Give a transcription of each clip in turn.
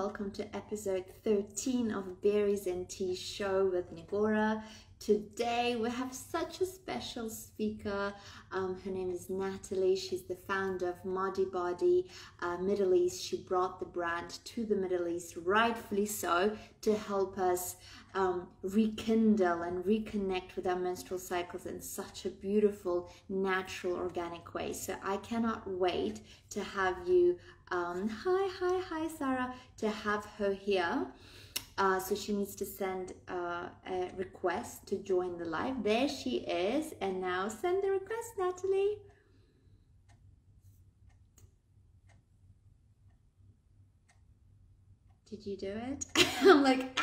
welcome to episode 13 of Berries and Tea Show with Nigora. Today we have such a special speaker. Her name is Natalie. She's the founder of Modibodi Middle East. She brought the brand to the Middle East, rightfully so, to help us rekindle and reconnect with our menstrual cycles in such a beautiful, natural, organic way. So I cannot wait to have you, hi Sarah, to have her here. So she needs to send a request to join the live. There she is. And now send the request, Natalie. Did you do it? I'm like,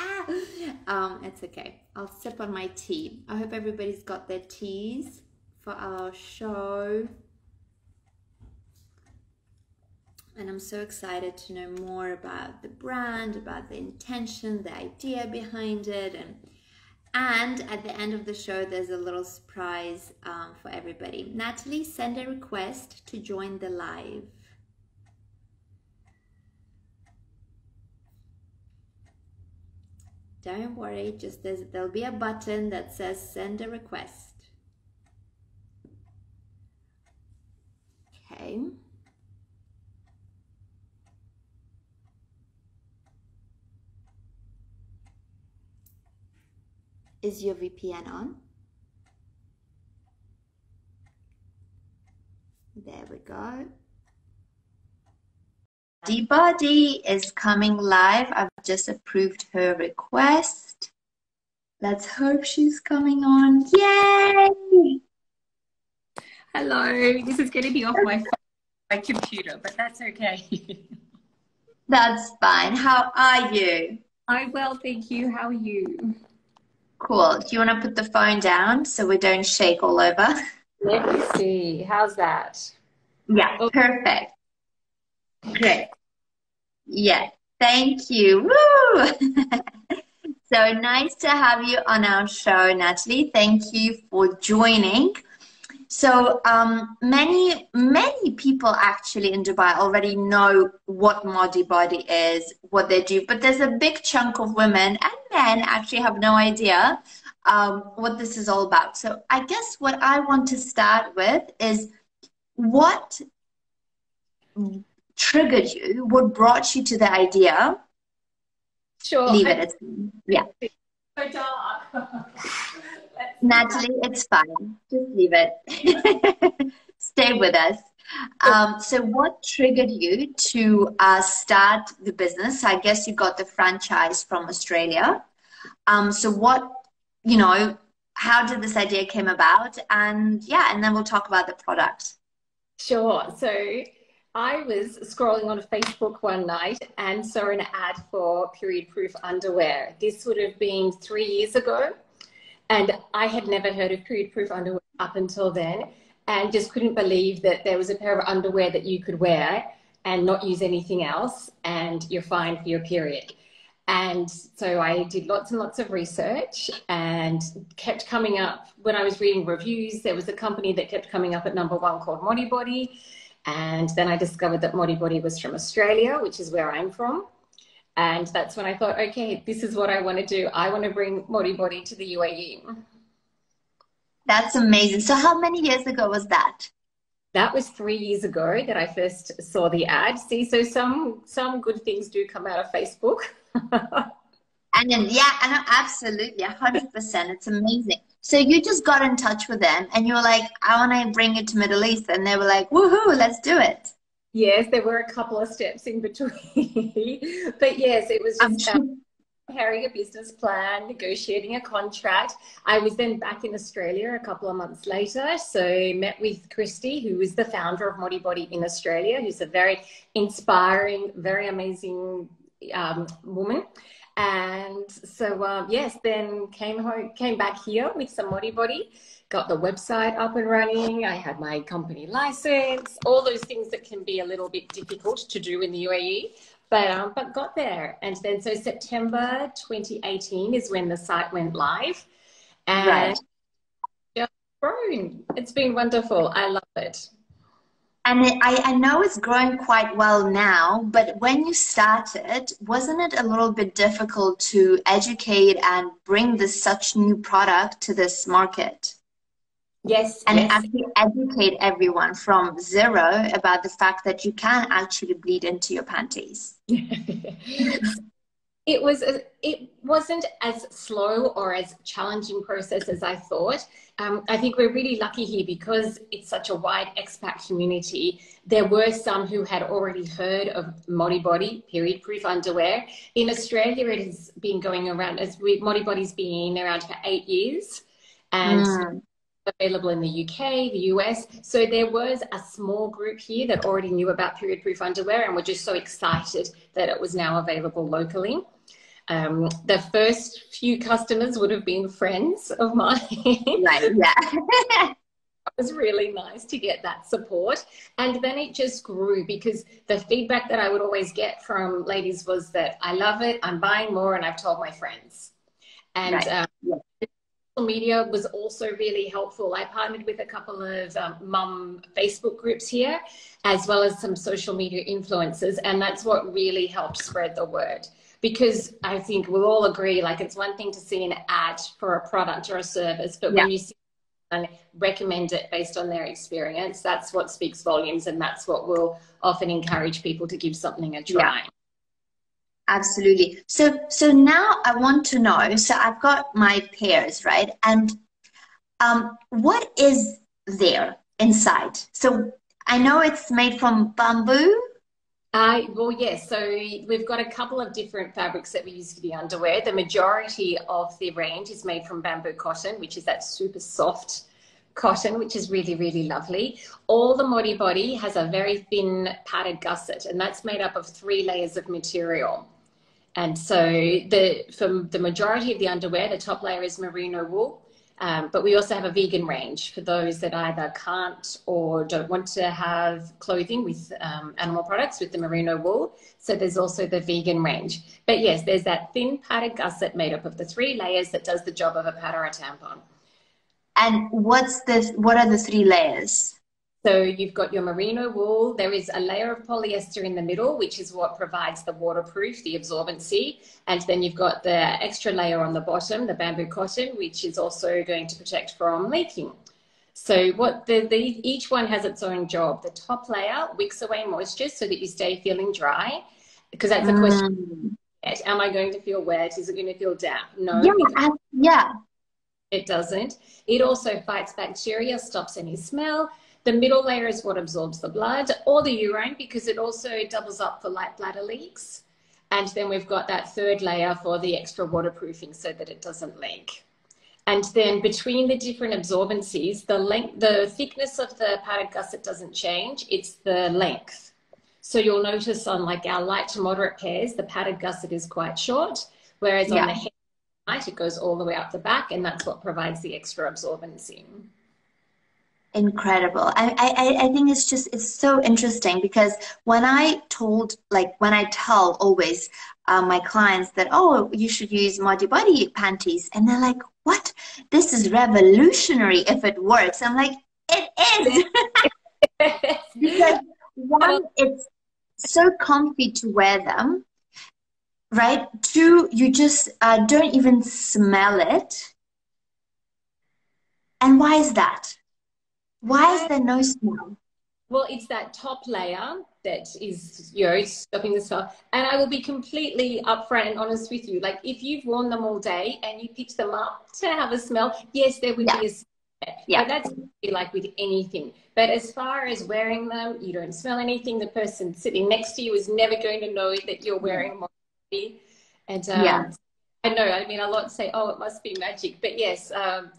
it's okay. I'll sip on my tea. I hope everybody's got their teas for our show. And I'm so excited to know more about the brand, about the intention, the idea behind it. And at the end of the show, there's a little surprise for everybody. Natalie, send a request to join the live. Don't worry, just there'll be a button that says send a request. Okay. Is your VPN on? There we go. Modibodi is coming live. I've just approved her request. Let's hope she's coming on. Yay! Hello, this is going to be off my computer, but that's okay. That's fine. How are you? I'm well, thank you. How are you? Cool. Do you want to put the phone down so we don't shake all over? Let me see. How's that? Yeah, perfect. Great. Yeah, thank you. Woo! So nice to have you on our show, Natalie. Thank you for joining. So many people actually in Dubai already know what Modibodi is, what they do, but there's a big chunk of women and men actually have no idea what this is all about. So I guess what I want to start with is what triggered you, what brought you to the idea? Sure. Leave it. Yeah. So dark. Natalie, it's fine. Just leave it. Stay with us. So what triggered you to start the business? I guess you got the franchise from Australia. So what, how did this idea came about? And yeah, and then we'll talk about the product. Sure. So I was scrolling on Facebook one night and saw an ad for period-proof underwear. This would have been 3 years ago. And I had never heard of period-proof underwear up until then, and just couldn't believe that there was a pair of underwear that you could wear and not use anything else, and you're fine for your period. And so I did lots and lots of research and kept coming up. When I was reading reviews, there was a company that kept coming up at #1 called Modibodi. And then I discovered that Modibodi was from Australia, which is where I'm from. And that's when I thought, okay, this is what I want to do. I want to bring Modibodi to the UAE. That's amazing. So how many years ago was that? That was 3 years ago that I first saw the ad. See, so some good things do come out of Facebook. And then, yeah, I know, absolutely, 100%. It's amazing. So you just got in touch with them and you were like, I want to bring it to Middle East. And they were like, woohoo, let's do it. Yes, there were a couple of steps in between. But yes, it was just preparing a business plan, negotiating a contract. I was then back in Australia a couple of months later. So met with Christy, who is the founder of Modibodi in Australia, who's a very inspiring, very amazing woman. And so, yes, then came back here with some Modibodi, got the website up and running. I had my company license, all those things that can be a little bit difficult to do in the UAE, but got there. And then so September 2018 is when the site went live, and just grown. It's been wonderful. I love it. And I know it's growing quite well now, but when you started, wasn't it a little bit difficult to educate and bring this such new product to this market? Yes, And yes. actually educate everyone from zero about the fact that you can actually bleed into your panties. It wasn't as slow or as challenging process as I thought. I think we're really lucky here because it's such a wide expat community. There were some who had already heard of Modibodi period proof underwear. In Australia, it has been going around Modibody's been around for 8 years, and available in the UK, the US. So there was a small group here that already knew about period proof underwear, and we're just so excited that it was now available locally. The first few customers would have been friends of mine. Right, yeah. It was really nice to get that support. And then it just grew because the feedback that I would always get from ladies was that I love it, I'm buying more, and I've told my friends. And Right. social media was also really helpful. I partnered with a couple of mum Facebook groups here, as well as some social media influencers. And that's what really helped spread the word. Because I think we'll all agree, like it's one thing to see an ad for a product or a service, but when you see and recommend it based on their experience, that's what speaks volumes, and that's what will often encourage people to give something a try. Yeah. Absolutely. So now I want to know, so I've got my pairs, right? And what is there inside? So I know it's made from bamboo. Well, yes. So we've got a couple of different fabrics that we use for the underwear. The majority of the range is made from bamboo cotton, which is that super soft cotton, which is really, really lovely. All the Modibodi has a very thin padded gusset, and that's made up of 3 layers of material. And so from the majority of the underwear, the top layer is merino wool. But we also have a vegan range for those that either can't or don't want to have clothing with animal products with the merino wool. So there's also the vegan range. But yes, there's that thin padded gusset made up of the 3 layers that does the job of a pad or a tampon. And what are the 3 layers? So you've got your merino wool. There is a layer of polyester in the middle, which is what provides the waterproof, the absorbency. And then you've got the extra layer on the bottom, the bamboo cotton, which is also going to protect from leaking. So what each one has its own job. The top layer wicks away moisture so that you stay feeling dry, because that's a question. Am I going to feel wet? Is it going to feel damp? No. Yeah. It doesn't. It also fights bacteria, stops any smell. The middle layer is what absorbs the blood or the urine, because it also doubles up for light bladder leaks. And then we've got that 3rd layer for the extra waterproofing so that it doesn't leak. And then between the different absorbencies, the thickness of the padded gusset doesn't change, it's the length. So you'll notice on like our light to moderate pairs, the padded gusset is quite short, whereas on the heavy light, it goes all the way up the back, and that's what provides the extra absorbency. Incredible. I think it's so interesting, because when I tell always my clients that, oh, you should use Modibodi panties, and they're like, what? This is revolutionary if it works. I'm like, it is. Because one, it's so comfy to wear them, right? 2, you just don't even smell it. And why is that? Why is there no smell? Well, it's that top layer that is, stopping the smell. And I will be completely upfront and honest with you. Like, if you've worn them all day and you picked them up to have a smell, yes, there would be a smell. Yeah. But that's like with anything. But as far as wearing them, you don't smell anything. The person sitting next to you is never going to know that you're wearing Modibodi. And I know, I mean, a lot say, oh, it must be magic. But yes, a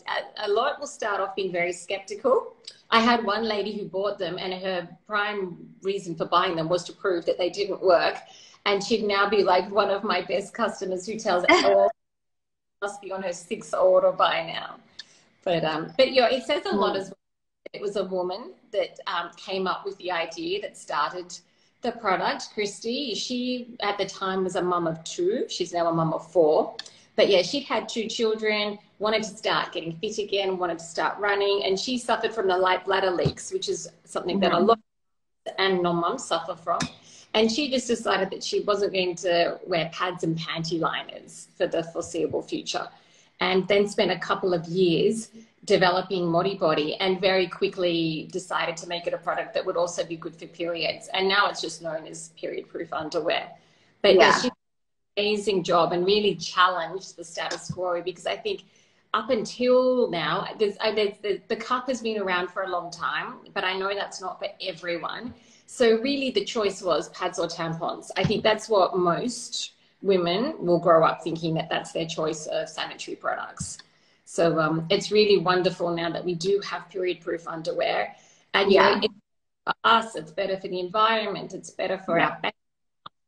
lot will start off being very skeptical. I had one lady who bought them, and her prime reason for buying them was to prove that they didn't work. And she'd now be like one of my best customers, who tells us, oh, must be on her 6th order by now. But it says a lot as well. It was a woman that came up with the idea, that started the product. Christy, she at the time was a mum of 2. She's now a mum of 4. But yeah, she'd had 2 children, wanted to start getting fit again, wanted to start running, and she suffered from the light bladder leaks, which is something that a lot and non-mums suffer from. And she just decided that she wasn't going to wear pads and panty liners for the foreseeable future. And then spent a couple of years developing Modibodi, and very quickly decided to make it a product that would also be good for periods. And now it's just known as period-proof underwear. But yeah, she did an amazing job and really challenged the status quo, because I think up until now, the cup has been around for a long time, but I know that's not for everyone. So really the choice was pads or tampons. I think that's what most women will grow up thinking, that that's their choice of sanitary products. So it's really wonderful now that we do have period-proof underwear. And, you know, for us, it's better for the environment. It's better for our back.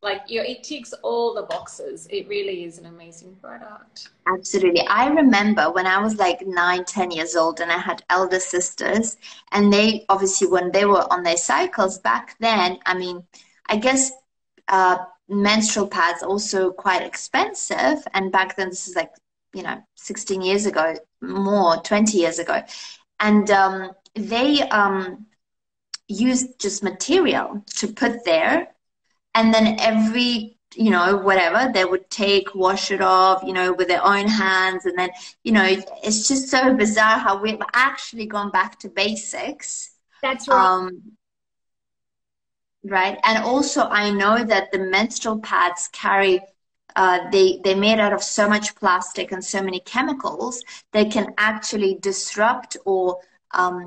Like, you know, it ticks all the boxes. It really is an amazing product. Absolutely. I remember when I was like 9, 10 years old, and I had elder sisters, and they obviously, when they were on their cycles back then, I mean, I guess menstrual pads also quite expensive. And back then, this is like, you know, 16 years ago, more, 20 years ago. And they used just material to put there. And then every, you know, whatever, they would take, wash it off, you know, with their own hands. And then, you know, it's just so bizarre how we've actually gone back to basics. That's right. Right. And also, I know that the menstrual pads carry, they're made out of so much plastic and so many chemicals, they can actually disrupt or,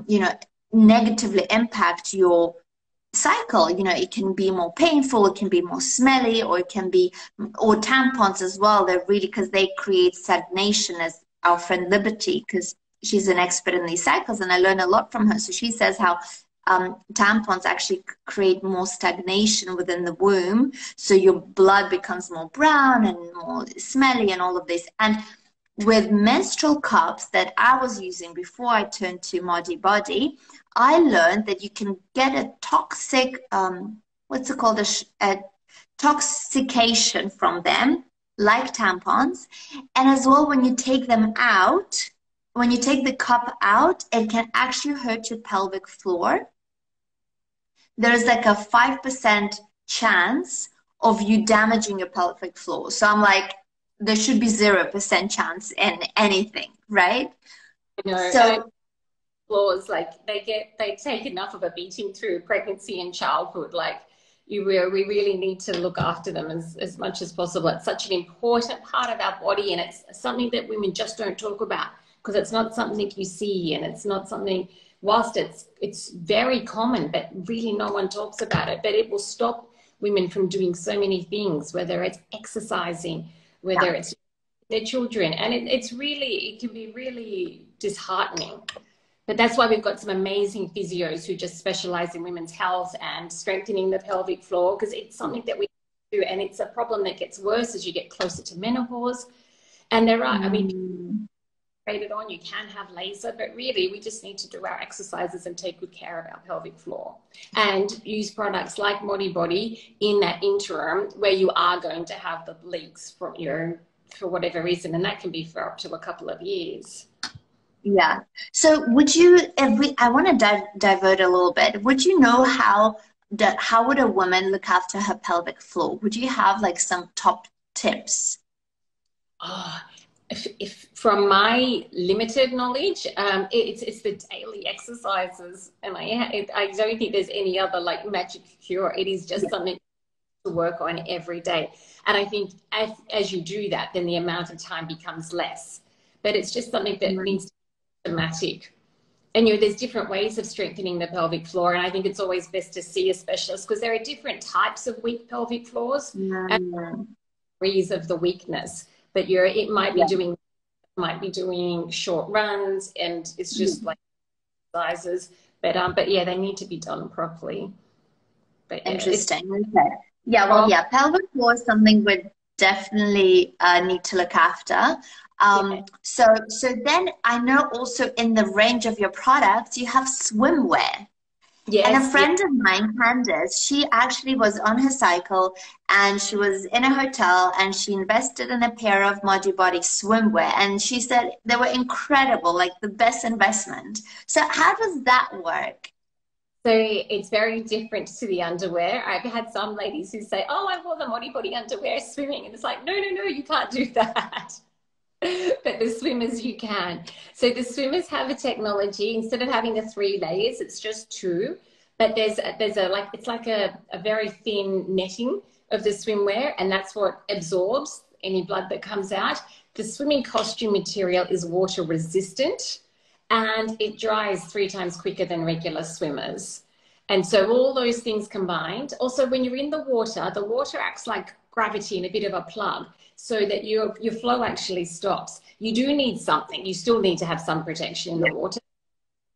you know, negatively impact your cycle. You know, it can be more painful, it can be more smelly, or it can be, or tampons as well. They're really, because they create stagnation, as our friend Liberty, because she's an expert in these cycles, and I learn a lot from her. So she says how tampons actually create more stagnation within the womb, so your blood becomes more brown and more smelly and all of this. And with menstrual cups that I was using before I turned to Modibodi, I learned that you can get a toxic, what's it called, a toxication from them, like tampons. And as well, when you take them out, when you take the cup out, it can actually hurt your pelvic floor. There's like a 5% chance of you damaging your pelvic floor. So I'm like, there should be 0% chance in anything, right? You know, so floors, like they take enough of a beating through pregnancy and childhood. Like we really need to look after them as much as possible. It's such an important part of our body, and it's something that women just don't talk about, because it's not something you see, and it's not something, whilst it's very common, but really no one talks about it. But it will stop women from doing so many things, whether it's exercising, whether it's their children. And it can be really disheartening. But that's why we've got some amazing physios who just specialize in women's health and strengthening the pelvic floor, because it's something that we do, and it's a problem that gets worse as you get closer to menopause. And there are, I mean, it on, you can have laser, but really we just need to do our exercises and take good care of our pelvic floor, and use products like Modibodi in that interim where you are going to have the leaks from for whatever reason, and that can be for up to a couple of years. Yeah. So would you, I want to divert a little bit. Would you know how would a woman look after her pelvic floor? Would you have like some top tips? Oh, if from my limited knowledge, it's the daily exercises, and I don't think there's any other like magic cure. It is just something to work on every day. And I think as you do that, then the amount of time becomes less. But it's just something that needs to be systematic. And there's different ways of strengthening the pelvic floor, and I think it's always best to see a specialist, because there are different types of weak pelvic floors and degrees of the weakness. But it might be doing short runs, and it's just like sizes. But yeah, they need to be done properly. But yeah, interesting. Okay. Yeah. Well, yeah, pelvic floor is something we definitely need to look after. So then I know also in the range of your products, you have swimwear. Yes, and a friend of mine, Candace, she actually was on her cycle, and she was in a hotel, and she invested in a pair of Modibodi swimwear, and she said they were incredible, like the best investment. So how does that work? So it's very different to the underwear. I've had some ladies who say, oh, I wore the Modibodi underwear swimming. And it's like, no, no, no, you can't do that. But the swimmers, you can. So the swimmers have a technology, instead of having the 3 layers, it's just 2. But there's a like, it's like a very thin netting of the swimwear, and that's what absorbs any blood that comes out. The swimming costume material is water resistant, and it dries 3 times quicker than regular swimmers. And so all those things combined. Also, when you're in the water acts like gravity in a bit of a plug, so that your flow actually stops. You do need something. You still need to have some protection in the water.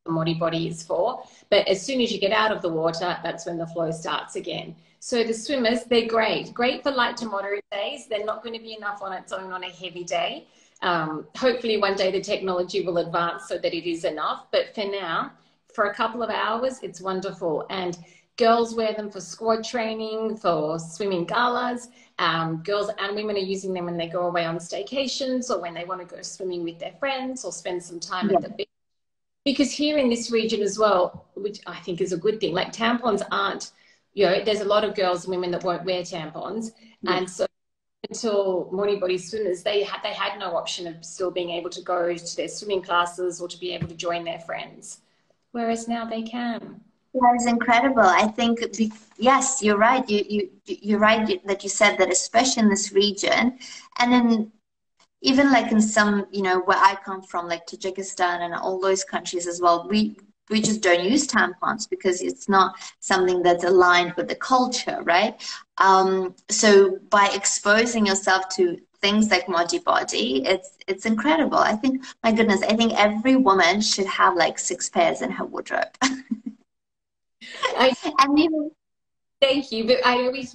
The Modibodi is for. But as soon as you get out of the water, that's when the flow starts again. So the swimmers, they're great. Great for light to moderate days. They're not going to be enough on its own on a heavy day. Hopefully one day the technology will advance so that it is enough. But for now, for a couple of hours, it's wonderful. And girls wear them for squad training, for swimming galas. Girls and women are using them when they go away on staycations, or when they want to go swimming with their friends, or spend some time at the beach. Because here in this region as well, which I think is a good thing, like tampons aren't, you know, there's a lot of girls and women that won't wear tampons. And so until Modibodi swimmers, they had no option of still being able to go to their swimming classes or to be able to join their friends. Whereas now they can. That is incredible. I think, yes, you're right. You're right that you said that, especially in this region, and in even like in some, you know, where I come from, like Tajikistan and all those countries as well, we just don't use tampons because it's not something that's aligned with the culture, right? So by exposing yourself to things like Modibodi, it's incredible. I think, my goodness, I think every woman should have like 6 pairs in her wardrobe. And even, thank you. But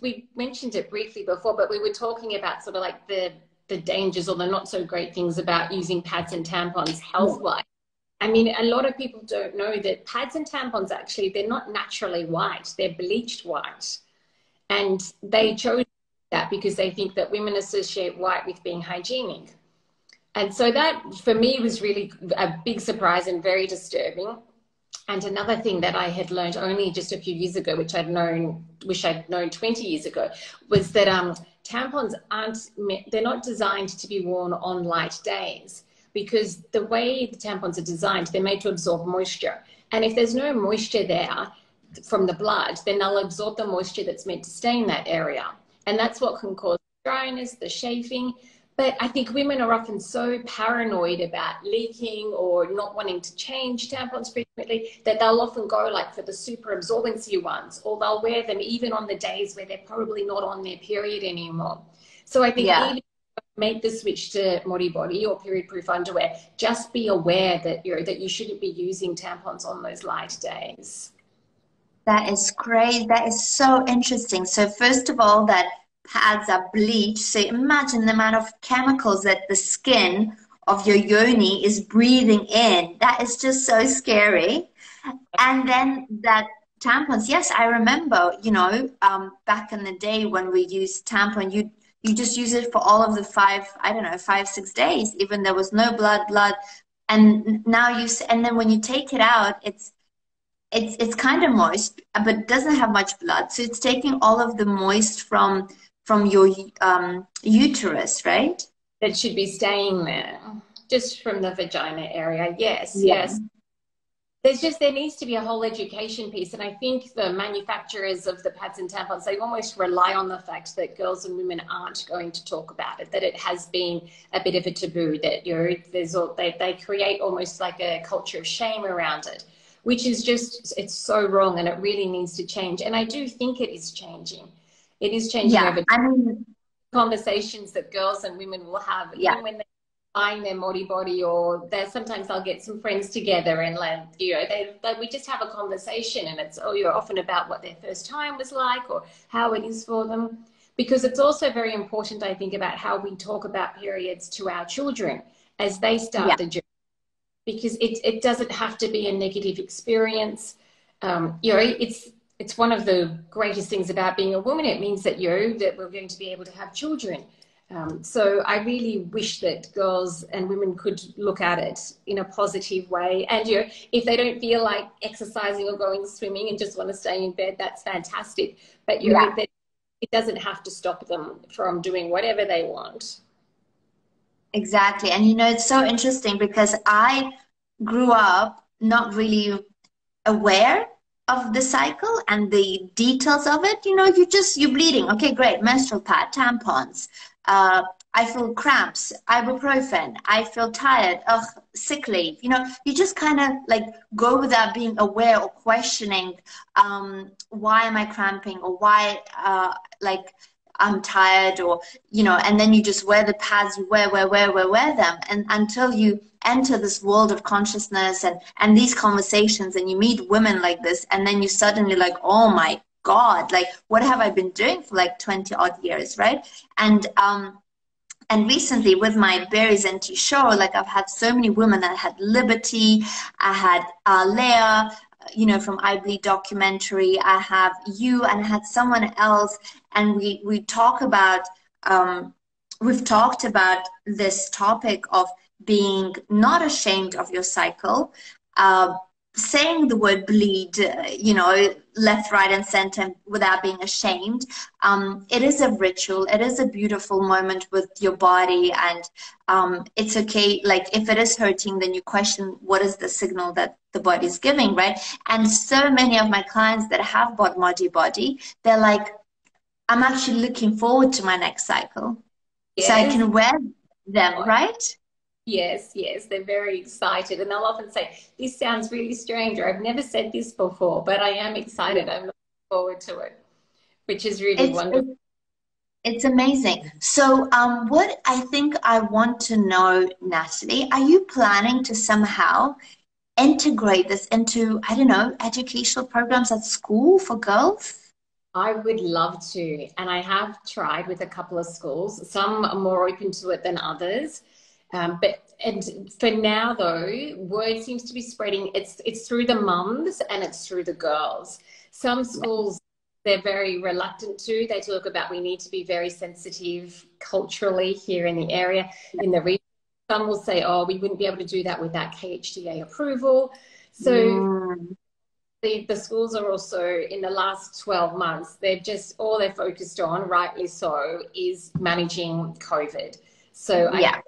we mentioned it briefly before, but we were talking about sort of like the dangers or the not so great things about using pads and tampons health-wise. I mean, a lot of people don't know that pads and tampons, actually, they're not naturally white. They're bleached white. And they chose that because they think that women associate white with being hygienic. And so that, for me, was really a big surprise and very disturbing. And another thing that I had learned only just a few years ago, which wish I'd known 20 years ago, was that tampons they're not designed to be worn on light days, because the way the tampons are designed, they're made to absorb moisture. And if there's no moisture there from the blood, then they'll absorb the moisture that's meant to stay in that area. And that's what can cause dryness, the chafing. But I think women are often so paranoid about leaking or not wanting to change tampons frequently that they'll often go like for the super absorbency ones, or they'll wear them even on the days where they're probably not on their period anymore. So I think even if you make the switch to Modibodi or period-proof underwear, just be aware that you shouldn't be using tampons on those light days. that is great. That is so interesting. So first of all, that pads are bleached. So imagine the amount of chemicals that the skin of your yoni is breathing in. That is just so scary. And then that tampons, yes, I remember, you know, back in the day when we used tampon, you just use it for all of the 5-6 days, even there was no blood. And now and then when you take it out, it's kind of moist, but it doesn't have much blood. So it's taking all of the moist from your uterus, right? That should be staying there, just from the vagina area. Yes. There needs to be a whole education piece. And I think the manufacturers of the pads and tampons, they almost rely on the fact that girls and women aren't going to talk about it, that it has been a bit of a taboo, that they create almost like a culture of shame around it, which is just, it's so wrong, and it really needs to change. And I do think it is changing. It is changing over time. Conversations that girls and women will have, even when they're buying their Modibodi, or sometimes I'll get some friends together and we just have a conversation, and it's often about what their first time was like or how it is for them. Because it's also very important, I think, about how we talk about periods to our children as they start the journey, because it doesn't have to be a negative experience. It's one of the greatest things about being a woman. It means that that we're going to be able to have children. So I really wish that girls and women could look at it in a positive way. And if they don't feel like exercising or going swimming and just want to stay in bed, that's fantastic. But Yeah. it doesn't have to stop them from doing whatever they want. Exactly. And it's so interesting because I grew up not really aware of the cycle and the details of it. You're bleeding. Okay, great. Menstrual pad, tampons. I feel cramps, ibuprofen. I feel tired. Ugh, sick leave. You just kind of like go without being aware or questioning, why am I cramping, or why, like, I'm tired, or and then you just wear the pads, you wear them, and until you enter this world of consciousness and these conversations, and you meet women like this, and then you suddenly like, oh my God, like, what have I been doing for like 20 odd years, right? And recently with my Berries and Tea show, like, I've had so many women. I had Liberty, I had Leah, from I Bleed documentary, I have you, and I had someone else, and we talk about, we've talked about this topic of being not ashamed of your cycle, saying the word bleed, left, right, and center without being ashamed. It is a ritual. It is a beautiful moment with your body, and it's okay. Like, if it is hurting, then you question what is the signal that the body is giving, right? And so many of my clients that have bought Modibodi, they're like, I'm actually looking forward to my next cycle, so I Yes. can wear them, right? Yes, yes, they're very excited. And they'll often say, this sounds really strange, or I've never said this before, but I am excited. I'm looking forward to it, which is really It's wonderful. It's amazing. So, what I think I want to know, Natalie, are you planning to somehow integrate this into, I don't know, educational programs at school for girls? I would love to. And I have tried with a couple of schools. Some are more open to it than others. And for now, though, word seems to be spreading. It's through the mums and it's through the girls. Some schools, they're very reluctant to. They talk about, we need to be very sensitive culturally here in the area, in the region. Some will say, oh, we wouldn't be able to do that without KHDA approval. So Mm, the schools are also, in the last 12 months, all they're focused on, rightly so, is managing COVID. So yeah,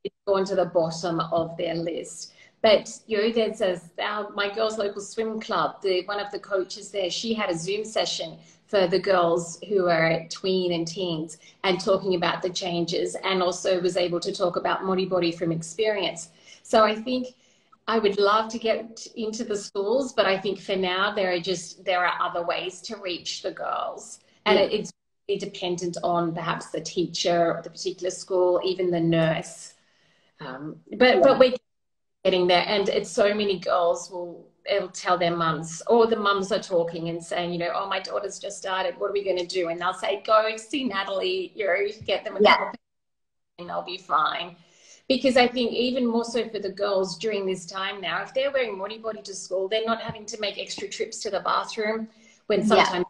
it's gone to the bottom of their list. But there's my girls' local swim club. One of the coaches there, she had a Zoom session for the girls who are tween and teens, and talking about the changes, and also was able to talk about Modibodi from experience. So I think I would love to get into the schools, but I think for now there are other ways to reach the girls, and yeah, it's really dependent on perhaps the teacher or the particular school, even the nurse. But we're getting there, and it's so many girls it'll tell their mums, or the mums are talking and saying, oh, my daughter's just started. What are we going to do? And they'll say, go see Natalie. Get them a yeah. couple of and they'll be fine. Because I think even more so for the girls during this time now, if they're wearing Modibodi to school, they're not having to make extra trips to the bathroom when Yeah. sometimes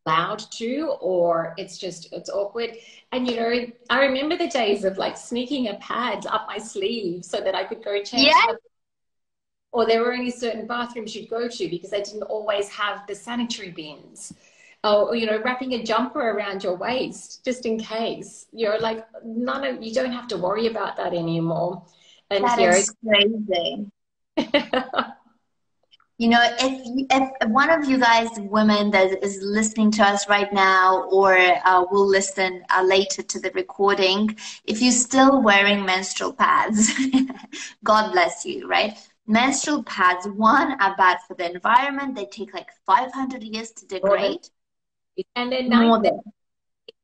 allowed to, or it's awkward. And I remember the days of like sneaking a pad up my sleeve so that I could go change. Yeah. Or there were only certain bathrooms you'd go to because they didn't always have the sanitary bins. Or wrapping a jumper around your waist just in case. Like, you don't have to worry about that anymore. And That is crazy. If one of you guys, women, that is listening to us right now, or will listen later to the recording, if you're still wearing menstrual pads, God bless you, right? Menstrual pads, one, are bad for the environment. They take like 500 years to degrade. And they're More than.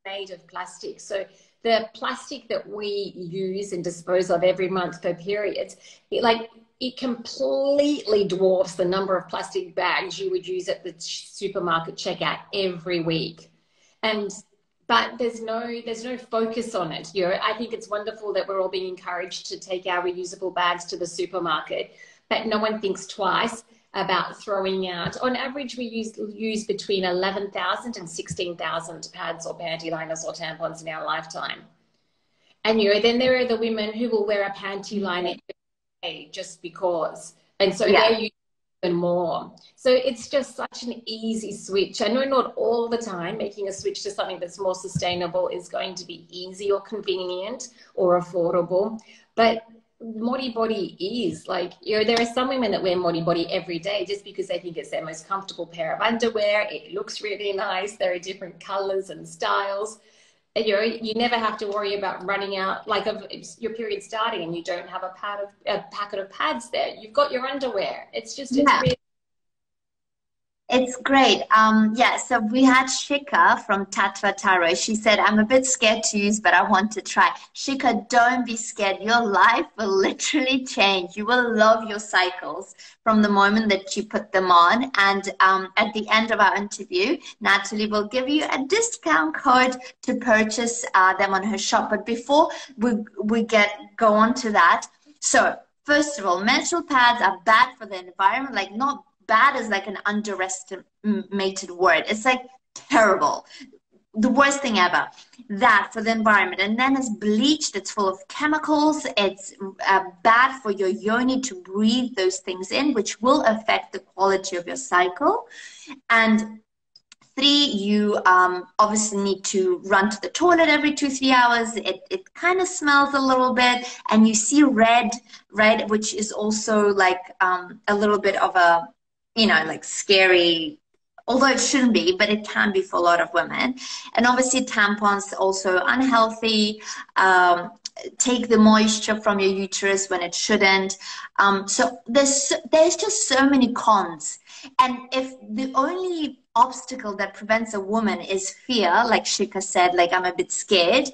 made of plastic. So the plastic that we use and dispose of every month for periods, it completely dwarfs the number of plastic bags you would use at the supermarket checkout every week. But there's no focus on it. I think it's wonderful that we're all being encouraged to take our reusable bags to the supermarket, but no one thinks twice about throwing out. On average, we use between 11,000 and 16,000 pads or panty liners or tampons in our lifetime. And then there are the women who will wear a panty line every day just because. And so they're using even more. So it's just such an easy switch. I know not all the time making a switch to something that's more sustainable is going to be easy or convenient or affordable, but Modibodi is like, there are some women that wear Modibodi every day just because they think it's their most comfortable pair of underwear. It looks really nice. There are different colors and styles. You never have to worry about running out like of your period starting and you don't have a packet of pads there. You've got your underwear. It's just it's really. It's great. Yeah, so we had Shika from Tatva Taro. She said, I'm a bit scared to use, but I want to try. Shika, don't be scared. Your life will literally change. You will love your cycles from the moment that you put them on. And at the end of our interview, Natalie will give you a discount code to purchase them on her shop. But before we go on to that, so first of all, menstrual pads are bad for the environment, like not bad is like an underestimated word. It's like terrible. The worst thing ever. That for the environment. And then it's bleached. It's full of chemicals. It's bad for your yoni to breathe those things in, which will affect the quality of your cycle. And 3, you obviously need to run to the toilet every 2-3 hours. It kind of smells a little bit. And you see red, which is also like a little bit of a, like scary, although it shouldn't be, but it can be for a lot of women. And obviously tampons also unhealthy, take the moisture from your uterus when it shouldn't. So there's just so many cons. And if the only obstacle that prevents a woman is fear, like Shika said, like I'm a bit scared,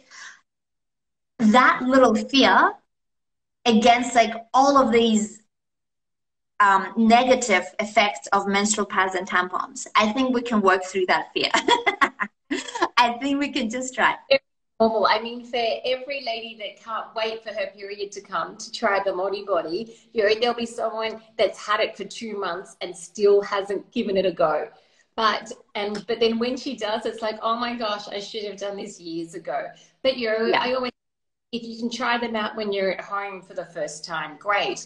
that little fear against like all of these negative effects of menstrual pads and tampons, I think we can work through that fear. I think we can just try. Normal. I mean, for every lady that can't wait for her period to come to try the Modibodi, there'll be someone that's had it for 2 months and still hasn't given it a go. But then when she does, it's like, oh my gosh, I should have done this years ago. But I always, if you can try them out when you're at home for the first time, great.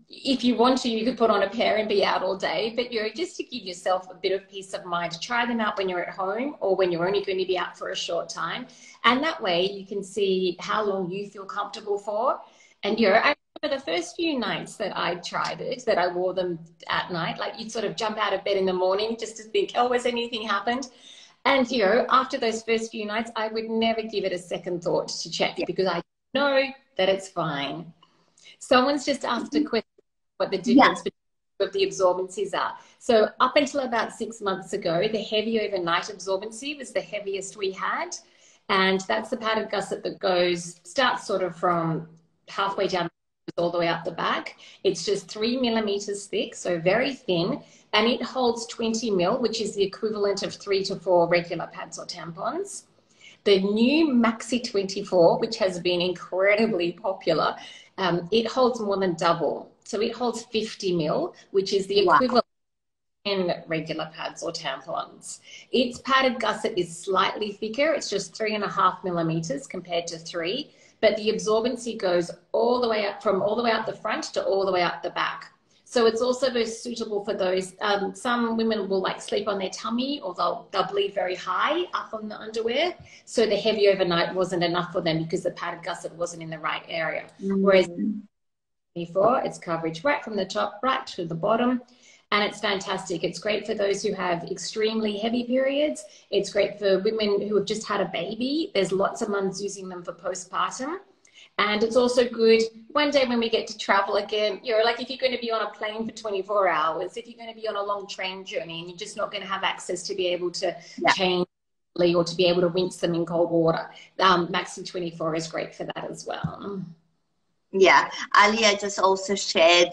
If you want to, you could put on a pair and be out all day, but just to give yourself a bit of peace of mind, try them out when you're at home or when you're only going to be out for a short time. And that way you can see how long you feel comfortable for. And I remember the first few nights that I tried it, that I wore them at night, like you'd sort of jump out of bed in the morning just to think, oh, has anything happened? And, after those first few nights, I would never give it a second thought to check because I know that it's fine. Someone's just asked a question what the difference of the absorbencies are. So up until about 6 months ago, the heavy overnight absorbency was the heaviest we had. And that's the padded gusset that starts sort of from halfway down all the way up the back. It's just 3 millimeters thick, so very thin. And it holds 20 mil, which is the equivalent of 3 to 4 regular pads or tampons. The new Maxi 24, which has been incredibly popular, it holds more than double. So it holds 50 mil, which is the equivalent in regular pads or tampons. Its padded gusset is slightly thicker. It's just 3.5 millimeters compared to 3, but the absorbency goes all the way up from all the way out the front to all the way out the back. So it's also very suitable for those. Some women will like sleep on their tummy or they'll bleed very high up on the underwear. So the heavy overnight wasn't enough for them because the padded gusset wasn't in the right area. Whereas 24, it's coverage right from the top right to the bottom. And it's fantastic. It's great for those who have extremely heavy periods. It's great for women who have just had a baby. There's lots of mums using them for postpartum. And it's also good one day when we get to travel again, like if you're going to be on a plane for 24 hours, if you're going to be on a long train journey and you're just not going to have access to be able to change or to be able to rinse them in cold water, Maxi 24 is great for that as well. Yeah, Alia just also shared,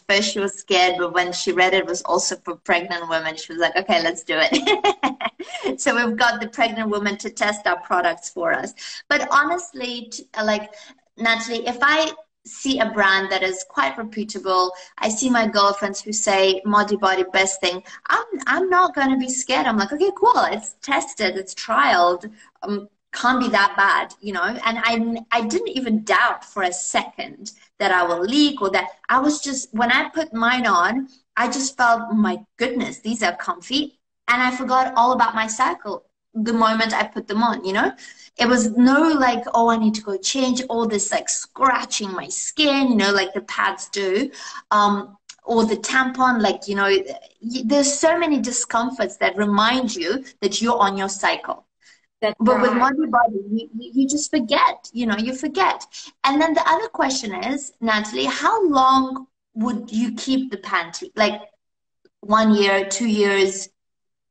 first she was scared, but when she read it was also for pregnant women, she was like, okay, let's do it. So we've got the pregnant women to test our products for us. But honestly, like Natalie, if I see a brand that is quite reputable, I see my girlfriends who say Modibodi best thing, I'm not going to be scared. I'm like, okay, cool, it's tested, it's trialed. can't be that bad, you know. And I didn't even doubt for a second that I will leak or that. I was just, when I put mine on, I just felt, oh my goodness, these are comfy. And I forgot all about my cycle the moment I put them on, you know. It was no like, oh, I need to go change, all this like scratching my skin, you know, like the pads do. Or the tampon, like, you know, there's so many discomforts that remind you that you're on your cycle. That's But with right. Modibodi, you just forget, you know, you forget. And then the other question is, Natalie, how long would you keep the panty? Like 1 year, 2 years?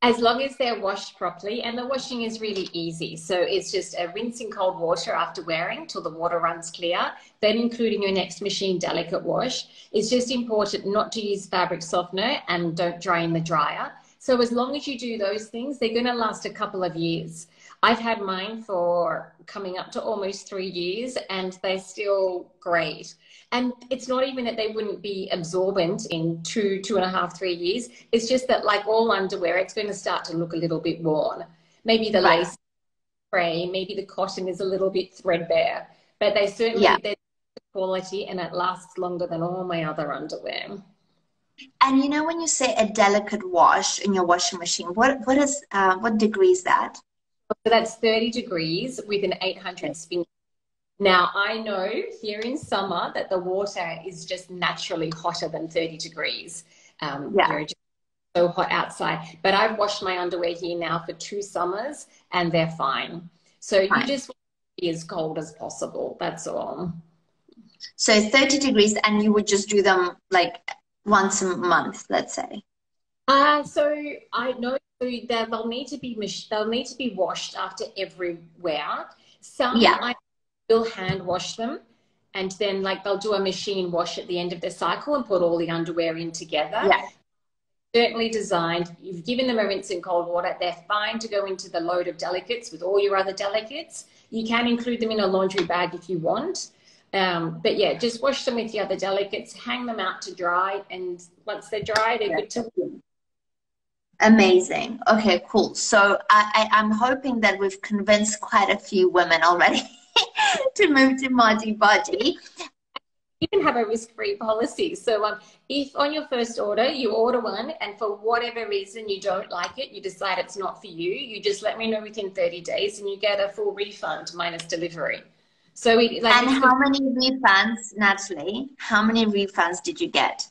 As long as they're washed properly, and the washing is really easy. So it's just a rinse in cold water after wearing till the water runs clear, then including your next machine delicate wash. It's just important not to use fabric softener and don't dry in the dryer. So as long as you do those things, they're going to last a couple of years. I've had mine for coming up to almost 3 years and they're still great. And it's not even that they wouldn't be absorbent in 2.5, 3 years. It's just that, like all underwear, it's going to start to look a little bit worn. Maybe the Right. lace spray, maybe the cotton is a little bit threadbare, but they Yeah. certainly, they're quality and it lasts longer than all my other underwear. And you know, when you say a delicate wash in your washing machine, what degree is that? So that's 30 degrees with an 800 spin. Now, I know here in summer that the water is just naturally hotter than 30 degrees. Yeah. You're just so hot outside. But I've washed my underwear here now for 2 summers and they're fine. So you Fine. just want to be as cold as possible. That's all. So 30 degrees, and you would just do them like once a month, let's say. So I know that they'll need to be washed after every wear. Some Yeah. I will hand wash them, and then like they'll do a machine wash at the end of the cycle and put all the underwear in together. Yeah. Certainly designed. You've given them a rinse in cold water. They're fine to go into the load of delicates with all your other delicates. You can include them in a laundry bag if you want. But yeah, just wash them with the other delicates, hang them out to dry, and once they're dry, they're good to. Amazing. Okay, cool. So I'm hoping that we've convinced quite a few women already to move to Modibodi. You can have a risk-free policy. So if on your first order you order one and for whatever reason you don't like it, you decide it's not for you, you just let me know within 30 days and you get a full refund minus delivery. So And how many refunds, Natalie? How many refunds did you get?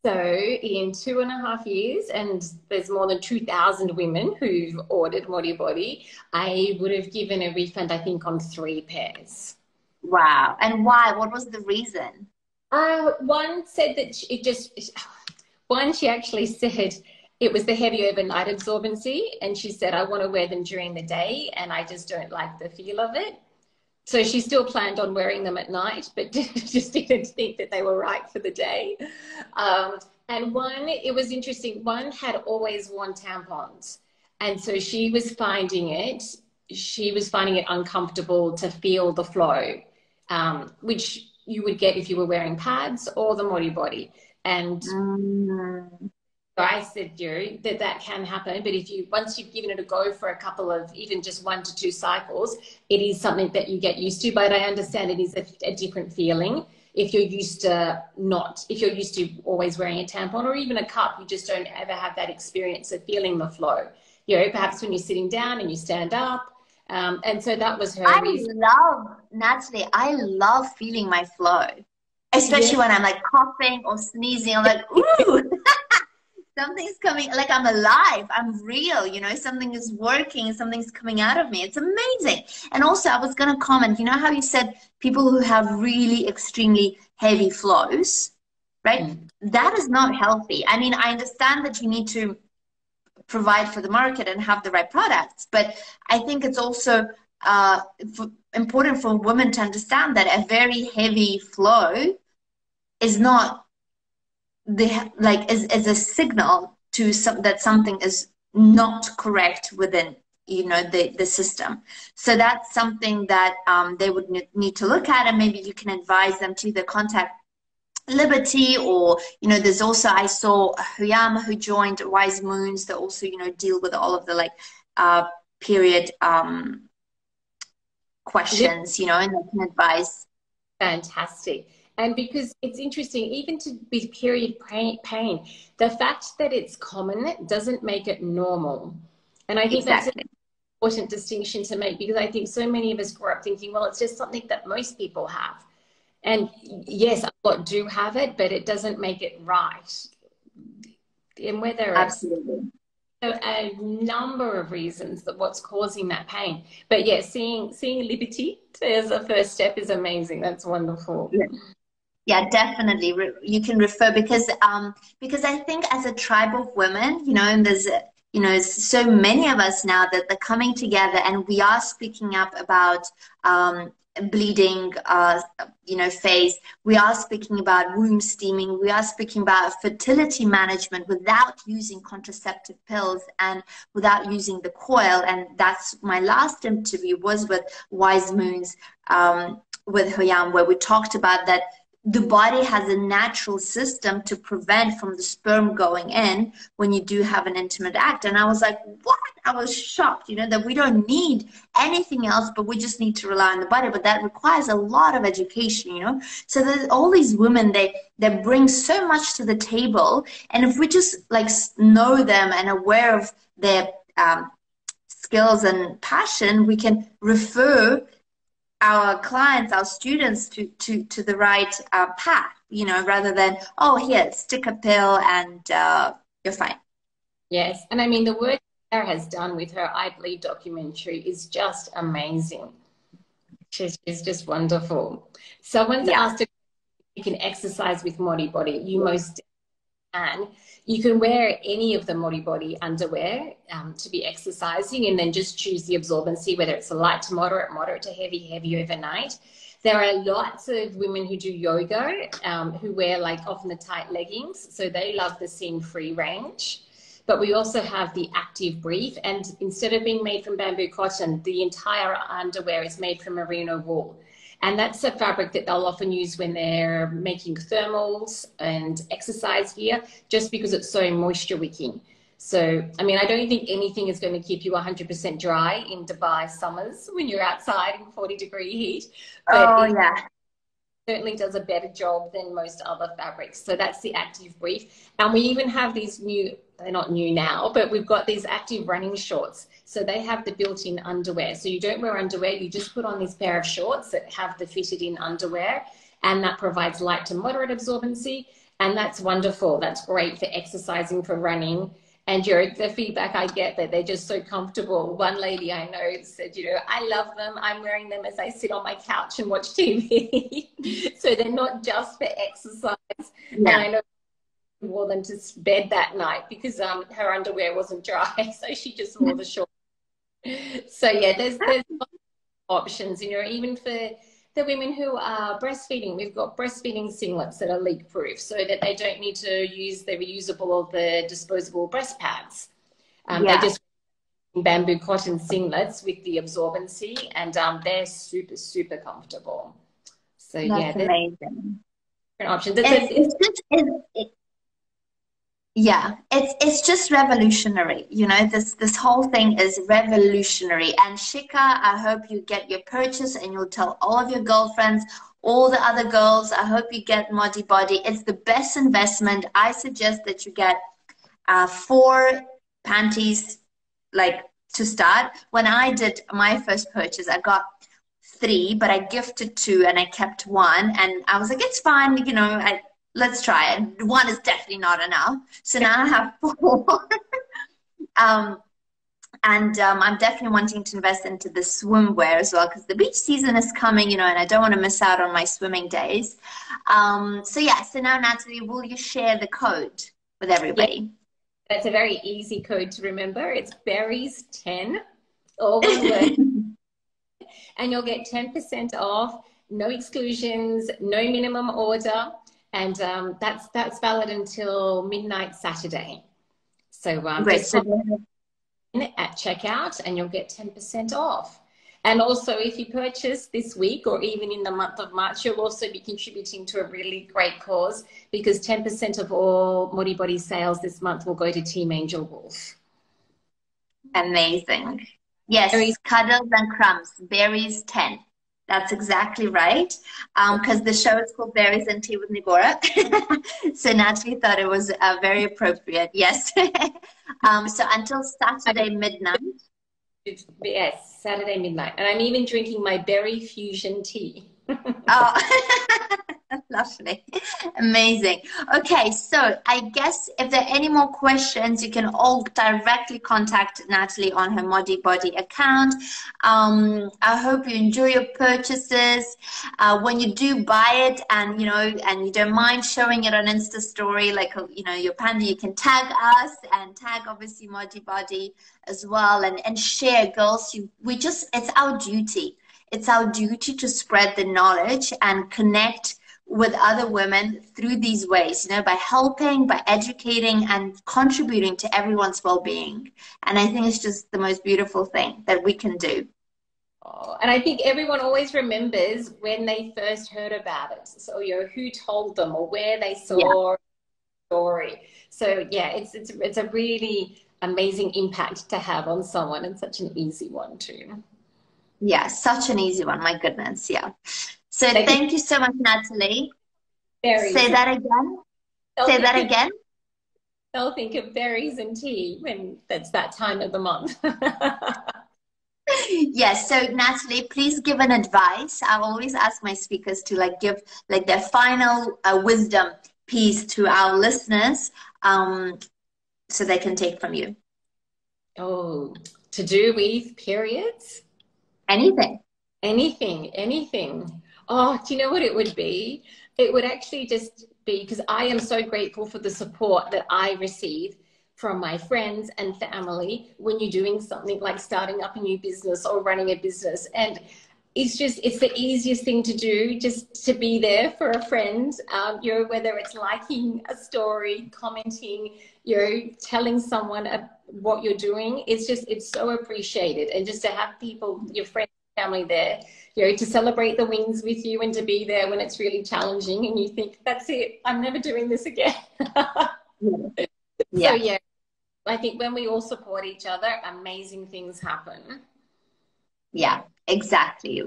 so in 2.5 years, and there's more than 2,000 women who've ordered Modibodi, I would have given a refund, I think, on 3 pairs. Wow. And why? What was the reason? One said that she actually said it was the heavy overnight absorbency. And she said, I want to wear them during the day and I just don't like the feel of it. So she still planned on wearing them at night, but just didn't think that they were right for the day. And one, it was interesting, one had always worn tampons. And so she was finding it uncomfortable to feel the flow, which you would get if you were wearing pads or the Modibodi. And Mm. I said, you that that can happen, but if you once you've given it a go for a couple of even just 1 to 2 cycles, it is something that you get used to. But I understand it is a different feeling if you're used to always wearing a tampon or even a cup. You just don't ever have that experience of feeling the flow. You know, perhaps when you're sitting down and you stand up. And so that was her reason. Natalie, I love feeling my flow, especially Yeah. when I'm like coughing or sneezing. I'm like, ooh, something's coming, like I'm alive, I'm real, you know, something is working, something's coming out of me. It's amazing. And also, I was going to comment, you know how you said people who have really extremely heavy flows, right? Mm. That is not healthy. I mean, I understand that you need to provide for the market and have the right products, but I think it's also important for women to understand that a very heavy flow is not is a signal to that something is not correct within, you know, the system. So that's something that they would need to look at, and maybe you can advise them to either contact Liberty, or, you know, there's also, I saw Huyama who joined Wise Moons that also, you know, deal with all of the like period questions, you know, and they can advise. Fantastic. And because it's interesting, even with period pain, the fact that it's common doesn't make it normal. And I think that's an important distinction to make, because I think so many of us grow up thinking, well, it's just something that most people have. And yes, a lot do have it, but it doesn't make it right. And whether Absolutely. a number of reasons that what's causing that pain. But yeah, seeing Liberty as a first step is amazing. That's wonderful. Yeah, definitely. You can refer, because I think as a tribe of women, you know, and there's you know, so many of us now that they're coming together, and we are speaking up about bleeding, you know, phase. We are speaking about womb steaming. We are speaking about fertility management without using contraceptive pills and without using the coil. And that's my last interview was with Wise Moons, with Hoyam, where we talked about that the body has a natural system to prevent from the sperm going in when you do have an intimate act. And I was like, what? I was shocked, you know, that we don't need anything else, but we just need to rely on the body. But that requires a lot of education, you know. So there's all these women, they bring so much to the table. And if we just like know them and aware of their skills and passion, we can refer our clients, our students to the right path, you know, rather than, oh, here, stick a pill and you're fine. Yes. And I mean, the work Sarah has done with her I Believe documentary is just amazing. She's just wonderful. So I wanted to ask if you can exercise with Modibodi. You most can. You can wear any of the Modibodi underwear to be exercising, and then just choose the absorbency, whether it's a light to moderate, moderate to heavy, heavy overnight. There are lots of women who do yoga who wear like often the tight leggings, so they love the seam-free range. But we also have the Active Brief, and instead of being made from bamboo cotton, the entire underwear is made from merino wool. And that's a fabric that they'll often use when they're making thermals and exercise gear, just because it's so moisture wicking. So, I mean, I don't think anything is going to keep you 100% dry in Dubai summers when you're outside in 40-degree heat. But it certainly does a better job than most other fabrics. So that's the Active Brief. And we even have these new, they're not new now, but we've got these active running shorts. So they have the built-in underwear. So you don't wear underwear, you just put on this pair of shorts that have the fitted-in underwear, and that provides light to moderate absorbency. And that's wonderful. That's great for exercising, for running. And the feedback I get that they're just so comfortable. One lady I know said, you know, I love them. I'm wearing them as I sit on my couch and watch TV. So they're not just for exercise. And I know wore them to bed that night because her underwear wasn't dry. So she just wore the shorts. So yeah, there's options, you know, even for the women who are breastfeeding. We've got breastfeeding singlets that are leak proof, so that they don't need to use the reusable or the disposable breast pads. They just bamboo cotton singlets with the absorbency, and they're super, super comfortable. So that's amazing. Different options. It's just revolutionary, you know. This whole thing is revolutionary. And Shika, I hope you get your purchase and you'll tell all of your girlfriends, all the other girls. I hope you get Modibodi. It's the best investment. I suggest that you get 4 panties, like, to start. When I did my first purchase, I got 3, but I gifted 2 and I kept 1, and I was like, it's fine, you know, let's try it. 1 is definitely not enough. So now I have 4. I'm definitely wanting to invest into the swimwear as well, because the beach season is coming, you know, and I don't want to miss out on my swimming days. So now, Natalie, will you share the code with everybody? That's a very easy code to remember. It's berries10, all one word. And you'll get 10% off, no exclusions, no minimum order. And that's valid until midnight Saturday. So just pop in at checkout and you'll get 10% off. And also, if you purchase this week or even in the month of March, you'll also be contributing to a really great cause, because 10% of all Modibodi sales this month will go to Team Angel Wolf. Amazing. Yes, Cuddles and Crumbs, Berries 10. That's exactly right. Because the show is called Berries and Tea with Nigora. So Natalie thought it was very appropriate. Yes. So until Saturday midnight. Yes, Saturday midnight. And I'm even drinking my berry fusion tea. Oh, lovely. Amazing. Okay, so I guess if there are any more questions, you can all directly contact Natalie on her Modibodi account. I hope you enjoy your purchases. When you do buy it and, and you don't mind showing it on Insta story, like, your panda, you can tag us and tag obviously Modibodi as well and share, girls. It's our duty. It's our duty to spread the knowledge and connect with other women through these ways, by helping, by educating, and contributing to everyone's well-being. And I think it's just the most beautiful thing that we can do. Oh, and I think everyone always remembers when they first heard about it. So, who told them or where they saw the story. So, yeah, it's a really amazing impact to have on someone, and such an easy one too. Yeah, such an easy one. My goodness. Yeah. So thank you so much, Natalie. Say that again. Say that again. They'll think of berries and tea when that's that time of the month. Yes. So Natalie, please give an advice. I always ask my speakers to give their final wisdom piece to our listeners, so they can take from you. Oh, to do with periods? Anything. Oh, do you know what it would be? It would actually just be, because I am so grateful for the support that I receive from my friends and family when you're doing something like starting up a new business or running a business. And it's the easiest thing to do, just to be there for a friend, whether it's liking a story, commenting, telling someone what you're doing. It's so appreciated. And just to have people, your friends, family there, to celebrate the wins with you and to be there when it's really challenging and you think, that's it, I'm never doing this again. Yeah. So yeah, I think when we all support each other, amazing things happen. Yeah, exactly.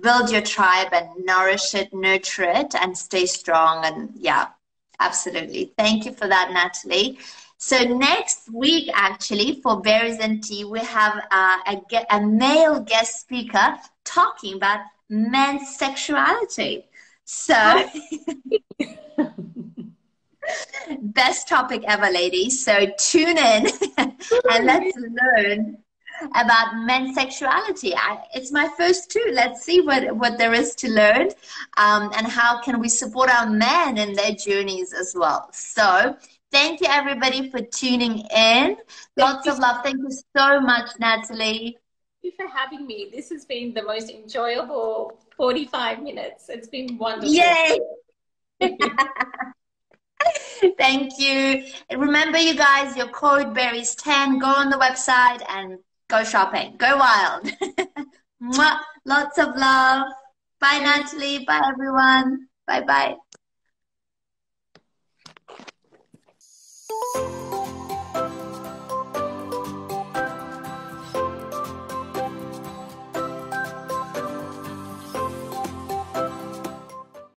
Build your tribe and nourish it, nurture it, and stay strong. And yeah, absolutely. Thank you for that, Natalie. So next week, actually, for Berries and Tea, we have a male guest speaker talking about men's sexuality. So best topic ever, ladies. So tune in and let's learn about men's sexuality. It's my first too. Let's see what there is to learn, and how can we support our men in their journeys as well. So thank you, everybody, for tuning in. Lots of love. Thank you so much, Natalie. Thank you for having me. This has been the most enjoyable 45 minutes. It's been wonderful. Yay! Thank you. And remember, you guys, your code berries10. Go on the website and go shopping. Go wild. Lots of love. Bye, Natalie. Bye, everyone. Bye-bye.